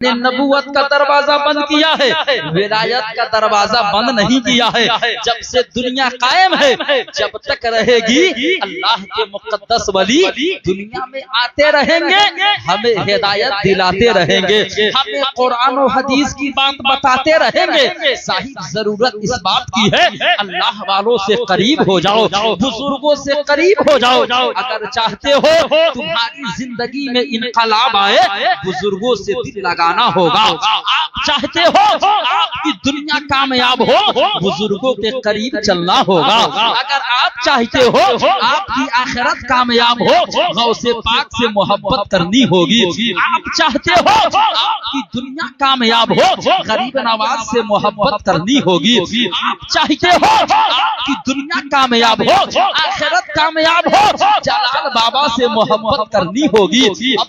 ने नबूवत का दरवाजा बंद किया है, विलायत का दरवाजा बंद नहीं किया है। जब से दुनिया कायम है, जब तक रहेगी अल्लाह के मुक़द्दस वली दुनिया में आते रहेंगे, हमें हिदायत दिलाते रहेंगे, हमें कुरान और हदीस की बात बताते रहेंगे। साहिब जरूरत इस बात की है, अल्लाह वालों से करीब हो जाओ, बुजुर्गों से करीब हो जाओ। अगर चाहते हो तुम्हारी जिंदगी में इनकलाब आए, बुजुर्गों से दिल लगाना होगा। आप चाहते हो आपकी दुनिया कामयाब हो, बुजुर्गों के करीब चलना होगा। अगर आप चाहते हो आपकी आखिरत कामयाब हो, गौसे पाक से मोहब्बत करनी होगी। आप चाहते हो आपकी दुनिया कामयाब हो, गरीब नवाज से मोहब्बत करनी होगी। आप चाहते हो आपकी दुनिया कामयाब हो, आखिरत कामयाब हो, जलाल बाबा से मोहब्बत करनी होगी। अब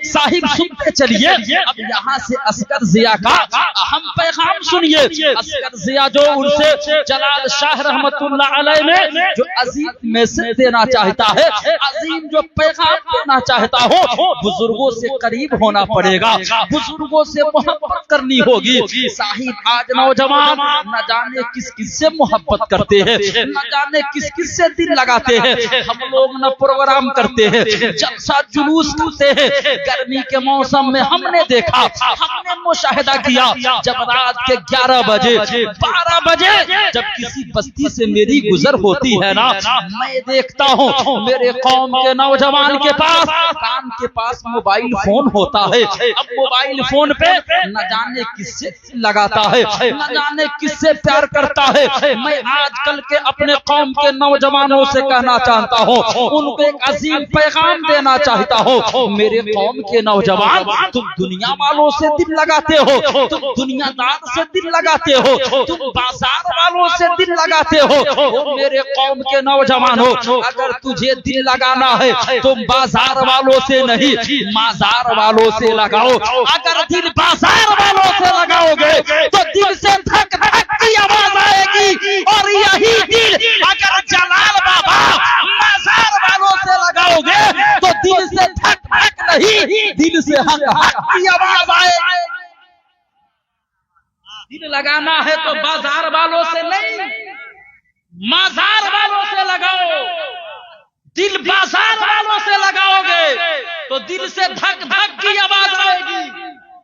साहिब सुनते चलिए, अब यहाँ से असगर जिया का अहम पैगाम सुनिए। असगर जिया जो उनसे जलाल शाह रहमतुल्लाह अलैह ने जो अजीम मैसेज देना चाहता है, अजीम जो पैगाम देना चाहता हो, बुजुर्गों से करीब होना पड़ेगा, बुजुर्गों से मोहब्बत करनी होगी। साहिब आज नौजवान न जाने किस किस से मोहब्बत करते हैं, न जाने किस किस से दिल लगाते हैं। हम लोग न प्रोग्राम करते हैं, जलसा जुलूस करते हैं। गर्मी के मौसम में हमने देखा, हमने मुशाहिदा किया, जब रात के 11 बजे 12 बजे जब किसी बस्ती से मेरी गुजर होती है ना, मैं देखता हूँ मेरे कौम के नौजवान के पास कान के पास मोबाइल फोन होता है। अब मोबाइल फोन पे न जाने किससे लगाता है, न जाने किससे प्यार करता है। मैं आजकल के अपने कौम के नौजवानों से कहना चाहता हूँ, उनको एक अजीम पैगाम देना चाहता हूँ। मेरे कौम के नौजवान, तुम दुनिया वालों से दिल लगाते हो, तुम दुनियादार से दिल लगाते हो, तुम बाजार वालों से दिल लगाते हो। मेरे कौम के नौजवानों, अगर तुझे दिल लगाना है तुम बाजार वालों से नहीं, माजार वालों से लगाओ। अगर दिल बाजार वालों से लगाओगे तो दिल से धक धक की आवाज आएगी, और यही दिल अगर जलाल बाबा माजार वालों से लगाओगे तो दिल से धक धक नहीं, दिल से हक हक की आवाज आएगी। दिल लगाना है तो बाजार वालों से नहीं, माजार वालों से लगाओ। दिल बाजार वालों से लगाओगे तो दिल से धक धक की आवाज आएगी,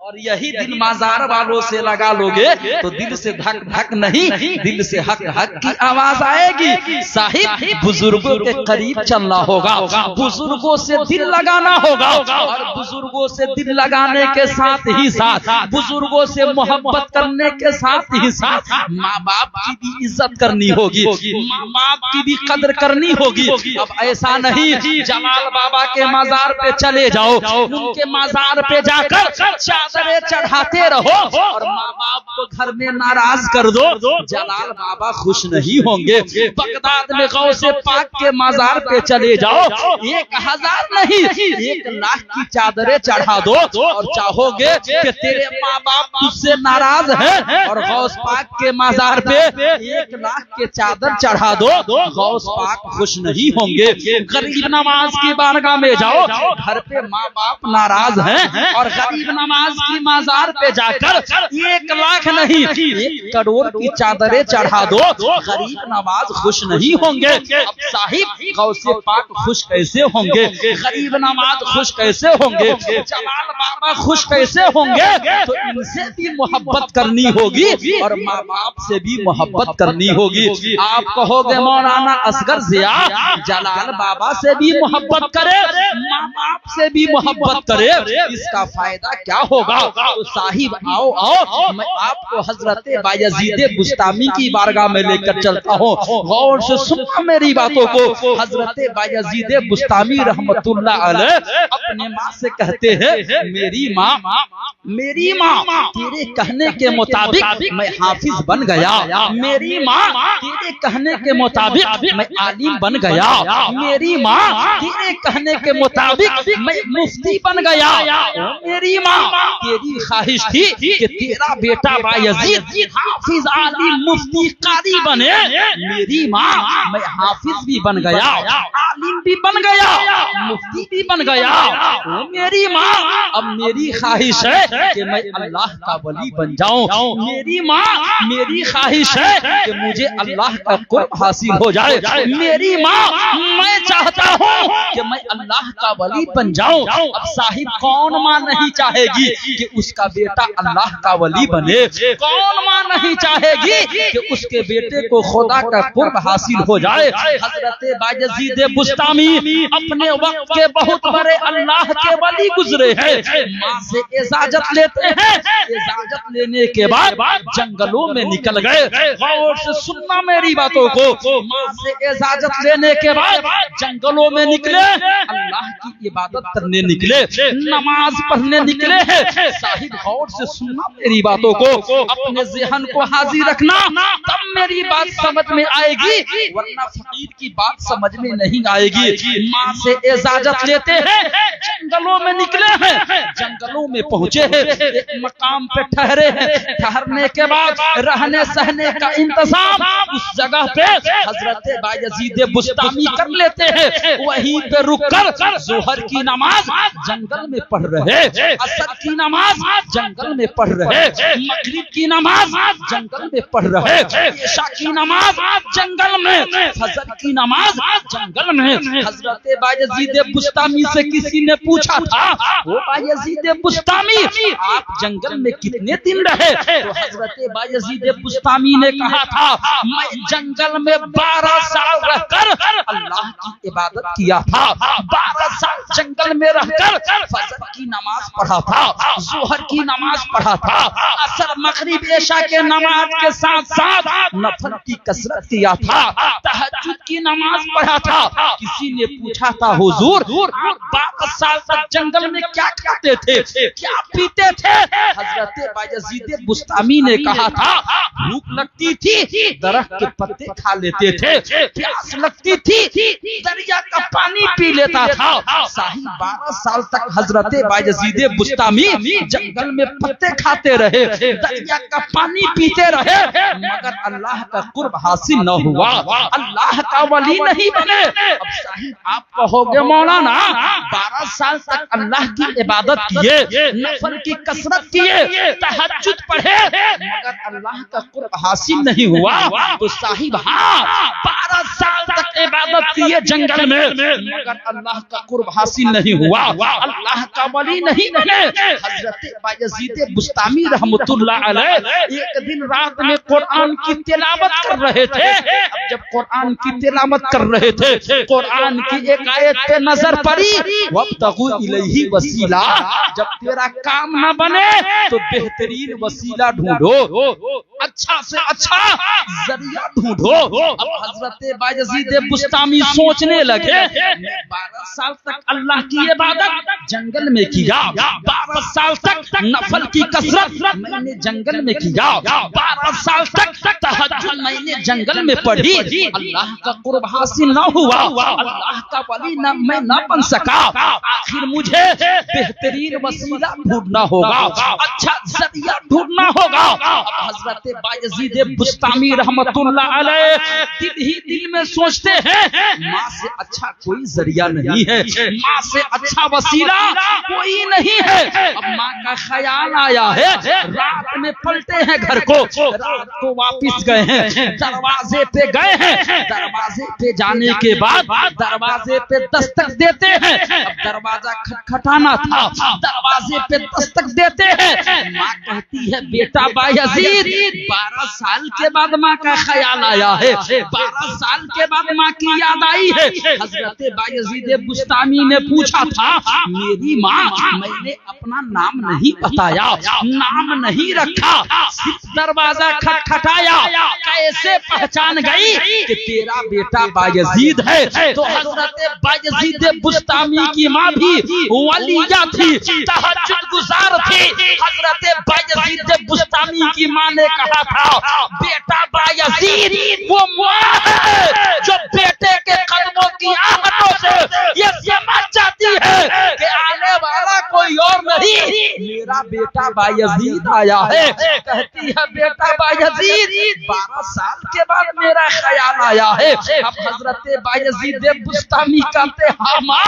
और यही दिल माजार वालों से लगा लोगे तो दिल से धक धक नहीं, दिल से हक हक की आवाज आएगी। साहिब बुजुर्गों के करीब चलना होगा, बुजुर्गों से दिल लगाना होगा, और बुजुर्गों से दिल लगाने के साथ ही साथ, बुजुर्गों से मोहब्बत करने के साथ ही साथ माँ बाप की भी इज्जत करनी होगी, माँ बाप की भी कदर करनी होगी। अब ऐसा नहीं जलाल बाबा के मजार पे चले जाओ, उनके मजार पे जाकर चादरें चढ़ाते रहो और माँ बाप को घर में नाराज कर दो, जलाल बाबा खुश नहीं होंगे। बगदाद में गौसे पाक के मजार पे चले जाओ, 1000 नहीं 1 लाख की चादरें चढ़ा दो, और चाहोगे कि तेरे माँ बाप तुझसे नाराज है, और गौस पाक के मजार पे 1 लाख के चादर चढ़ा दो, गौस पाक खुश नहीं होंगे। गरीब नवाज की बारगाह में जाओ, घर पे माँ बाप नाराज हैं, और गरीब नवाज की मजार पे जाकर 1 लाख नहीं 1 करोड़ की चादरें चढ़ा दो, गरीब नवाज खुश नहीं होंगे। अब साहिब गौसे पाक खुश कैसे होंगे, गरीब नवाज खुश कैसे होंगे, जलाल बाबा खुश कैसे होंगे? तो इनसे भी मोहब्बत करनी होगी, और माँ बाप से भी मोहब्बत करनी होगी। आप कहोगे मौलाना असगर जिया जलाल बाबा से भी मोहब्बत करे, माँ बाप से भी मोहब्बत करे, इसका फायदा क्या होगा? तो साहिब आओ आओ, मैं आपको हजरत बायजीद बुस्तामी की बारगाह में लेकर चलता हूँ। गौर से सुनना मेरी बातों को। हजरत बायजीद बुस्तामी रहमतुल्लाह अलैह अपने माँ से कहते हैं, मेरी माँ तेरे कहने के मुताबिक मैं हाफिज बन गया, मेरी माँ तेरे कहने के मुताबिक मैं आलिम बन गया, मेरी माँ तेरे कहने के मुताबिक मैं मुफ्ती बन गया, मेरी माँ तेरी ख्वाहिश थी कि तेरा बेटा बायजीद हाफिज आलिम मुफ्ती कारी बने, मेरी माँ मैं हाफिज भी बन गया, आलिम भी बन गया, मुफ्ती भी बन गया। मेरी माँ अब मेरी ख्वाहिश है कि मैं अल्लाह का वली बन जाऊं। मेरी माँ, मेरी ख्वाहिश है कि मुझे अल्लाह का कुर्ब हासिल हो जाए। मेरी माँ, मैं चाहता हूँ कि मैं अल्लाह का वली बन जाऊं। अब साहिब कौन माँ नहीं चाहेगी कि उसका बेटा अल्लाह का वली बने? कौन माँ नहीं चाहेगी कि उसके बेटे को खुदा का कुर्ब हासिल हो जाए? हजरत बायजीद बुस्तामी अपने वक्त के बहुत बड़े अल्लाह के वली गुजरे हैं। माँ से इजाजत लेते हैं, इजाजत लेने के बाद जंगलों में निकल गए। गौर से सुनना मेरी बातों को। माँ से इजाजत लेने के बाद जंगलों में निकले, अल्लाह की इबादत करने निकले, नमाज पढ़ने निकले हैं। साहिब गौर से सुनना मेरी बातों को, अपने ज़हन को हाजिर रखना, तब मेरी बात समझ में आएगी, वरना फकीर की बात समझ में नहीं आएगी। माँ से इजाजत लेते हैं, जंगलों में निकले हैं, जंगलों में पहुंचे हैं, एक मकाम पे ठहरे हैं। ठहरने के बाद रहने सहने का इंतजाम उस जगह पे हजरत बायजीद बुस्तामी कर लेते हैं। वहीं पे रुककर जोहर की नमाज जंगल में पढ़ रहे, असर की नमाज जंगल में पढ़ रहे, मगरिब की नमाज जंगल में पढ़ रहे, इशा की नमाज जंगल में, फजर की नमाज जंगल में। हजरत बायजीद बुस्तामी से किसी ने पूछा था, वो बायजीद बुस्तामी आप जंगल में कितने दिन रहे? तो हजरत बायजीद बुस्तामी ने कहा था, मैं जंगल में 12 साल रहकर अल्लाह की इबादत किया था। 12 साल जंगल में रहकर फजर की नमाज पढ़ा था, जोहर की नमाज पढ़ा था, असर मगरिब इशा के नमाज के साथ साथ नफल की कसरत किया था, तहज्जुद की नमाज पढ़ा था। किसी ने पूछा था, हुजूर आप 12 साल तक जंगल में क्या खाते थे, क्या पीते थे? हजरत बायजीद बुस्तामी ने कहा था, भूख लगती थी दरख्त के पत्ते खा लेते थे, प्यास लगती थी दरिया का पानी पी लेता था। साहिब 12 साल तक हजरत बायजीद बुस्तामी जंगल में पत्ते खाते रहे, दरिया का पानी पीते रहे, मगर अल्लाह का कुर्ब हासिल न हुआ, अल्लाह का वली नहीं बने। अब साहिब आप कहोगे, मौलाना 12 साल तक अल्लाह की इबादत किए, नफल की कसरत किए, तहज्जुद पढ़े, मगर अल्लाह का कुर्ब हासिल नहीं हुआ। तो साहिब हाँ, 12 साल तक इबादत किए जंगल में, मगर अल्लाह का कुर्ब हासिल नहीं हुआ, अल्लाह का वली नहीं बने। हजरत बायजीद बुस्तामी रहमतुल्लाह अलैह एक दिन रात में कुरान की तिलावत कर रहे थे। अब जब कुरान की तिलावत कर रहे थे, कुरान की एक आयत पे नजर पड़ी, वब्तगू इलैहि वसीला, जब तेरा काम न बने तो बेहतरीन वसीला ढूंढो, अच्छा से अच्छा जरिया ढूंढो। अब हजरत बायजीद बुस्तामी सोचने लगे, 12 साल तक अल्लाह की इबादत जंगल में किया, 12 साल तक नफल की कसरत मैंने जंगल में किया, 12 साल तक तहज्जुद मैंने जंगल में पढ़ी, अल्लाह का कुर्ब हासिल न हुआ, अल्लाह का वली मैं न बन सका। आखिर मुझे बेहतरीन वसीला ढूंढना होगा, अच्छा जरिया ढूंढना होगा। अब हजरत बायजीद बुस्तामी रहमतुल्लाह अलैह दिल ही दिल में सोचते हैं, माँ से अच्छा कोई जरिया नहीं है, माँ से अच्छा वसीला कोई नहीं है। अब माँ का ख्याल आया है, रात में पलटे हैं घर को, रात को वापिस गए हैं, दरवाजे पे गए हैं, दरवाजे पे जाने के बाद दरवाजे पे दस्तक देते हैं। अब दरवाजा खटखटाना था, दरवाजे पे दस्तक देते हैं। माँ कहती है, बेटा बायजीद, 12 साल के बाद माँ का ख्याल आया है, 12 साल के बाद माँ की याद आई है। हजरत बायजीद बुस्तामी ने पूछा था, मेरी माँ, मैंने अपना नाम नहीं बताया, नाम नहीं रखा, सिर्फ दरवाजा खटखटाया, कैसे पहचान गई कि तेरा बेटा बायजीद है? तो हजरत बायजीद बुस्तामी की माँ भी वलिया थी, तहज्जुद गुजार थी। हजरत बायजीद बुस्तामी की माँ ने कहा था, बेटा बायजीद वो माँ है जो बेटे के कदमों की आहटों से ये समझ जाती है कि आने वाला कोई और नहीं, मेरा बेटा बायजीद आया है। कहती है बेटा बायजीद 12 साल के बाद मेरा ख्याल आया है। अब हजरत बायजीद बुस्तामी कहते हाँ माँ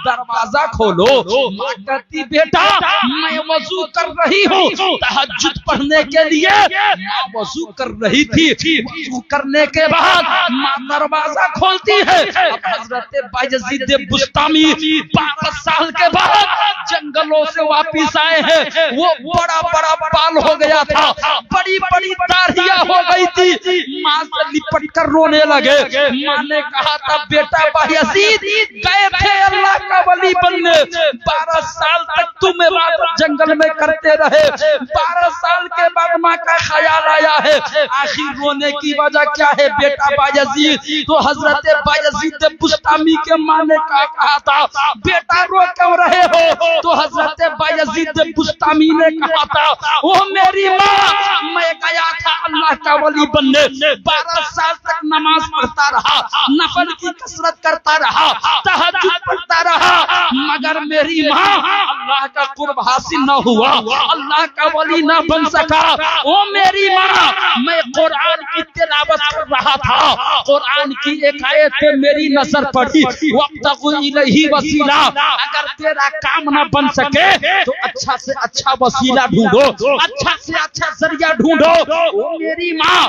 दरवाजा खोलो। माँ कहती बेटा मैं वजू कर रही हूँ, तहज्जुद पढ़ने के लिए माँ वजू कर रही थी। वजू करने के बाद माँ दरवाजा खोलती है। अब हजरत बायजीद बुस्तामी 12 साल के बाद जंगलों से वापिस आए हैं। वो बड़ा बड़ा बाल हो गया था, बड़ी बड़ी दाढ़ियां हो गई थी। माँ से लिपट कर रोने लगे। माँ ने कहा था बेटा बायजीद गए थे अल्लाह का वली बनने, 12 साल तक तुम इबादत जंगल में करते रहे। 12 साल के बाद माँ का ख्याल आया है। आखिर रोने की वजह क्या है बेटा बायजीद? तो हजरत बायजीद बुस्तामी के माँ ने कहा था बेटा रो क्यों रहे हो? तो हजरत बायजीद बुस्तामी ने कहा था ओ मेरी माँ मैं गया था अल्लाह का वली बनने, 12 साल तक नमाज पढ़ता रहा, नफल की कसरत करता रहा, तहज्जुद पढ़ता रहा, मगर मेरी माँ अल्लाह का कुर्ब हासिल न हुआ, अल्लाह का वली न बन सका। ओ मेरी माँ मैं कुरान की तिलावत कर रहा था, कुरान की एक आयत पे मेरी नजर पड़ी वब्तगु इलैहि वसीला, अगर तेरा काम न बन सके तो अच्छा से अच्छा वसीला ढूंढो, अच्छा से अच्छा जरिया ढूंढो। ओ मेरी माँ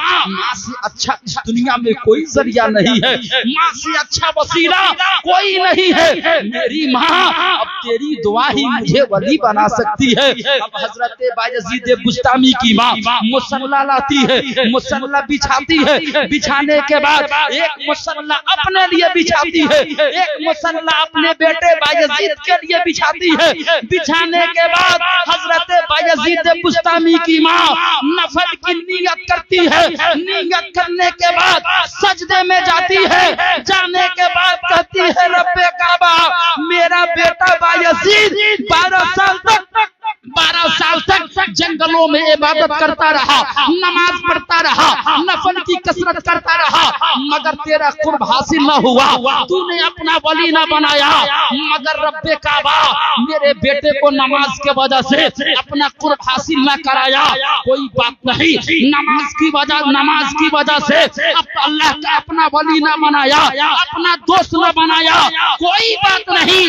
से अच्छा इस दुनिया में कोई जरिया नहीं है, माँ से अच्छा वसीला कोई नहीं है। मेरी माँ अब तेरी दुआ ही मुझे वली बना सकती है। अब हजरत बायजीद बुस्तामी की माँ मुसल्ला लाती है, मुसल्ला बिछाती है, बिछाने के बाद एक मुसल्ला अपने लिए बिछाती है, एक मुसल्ला अपने बेटे बायजीद के लिए बिछाती है। बिछाने के बाद हजरत बायजीद बुस्तामी की माँ नफल की नियत करती है, नियत करने के बाद सजदे में जाती है। जाने के बाद कहती है रब्बे काबा मेरा बेटा बायजीद 12 साल तक जंगलों में इबादत करता रहा, नमाज पढ़ता रहा, नफल की कसरत करता रहा, मगर तेरा कुर्ब हासिल न हुआ, तूने अपना वली न बनाया। मगर रब्बे काबा मेरे बेटे को नमाज के वजह से अपना कुर्ब हासिल न कराया, कोई बात नहीं, नमाज की वजह से अब अल्लाह का अपना वली न बनाया, अपना दोस्त न बनाया, कोई बात नहीं।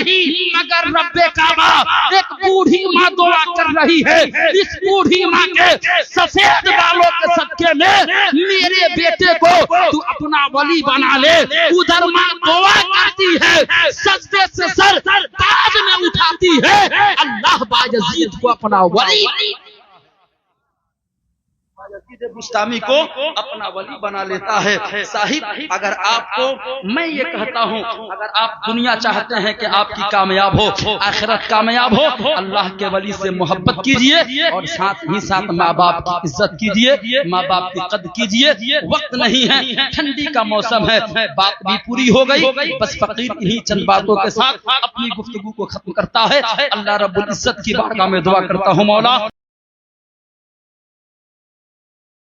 मगर रब्बे काबा एक बूढ़ी माँ दुआ कर रही है, इस बूढ़ी माँ के सफेद बालों के सदके में मेरे बेटे को तू अपना वली बना ले। उधर माँ दुआ करती है, सजदे से सर ताज में उठाती है, अल्लाह बायजीद को अपना वली बुस्तामी को अपना वली बना लेता है। साहिब अगर आपको मैं ये कहता हूँ, अगर आप दुनिया चाहते हैं कि आपकी कामयाब हो, आखिरत कामयाब हो, अल्लाह के वली से मोहब्बत कीजिए और साथ ही साथ माँ बाप की इज्जत कीजिए, माँ बाप की कद्र कीजिए। वक्त नहीं है, ठंडी का मौसम है, बात भी पूरी हो गई। बस फकीर ही चंद बातों के साथ अपनी गुफ्तगू को खत्म करता है। अल्लाह रब्बुल इज्जत की बारगाह में दुआ करता हूँ मौला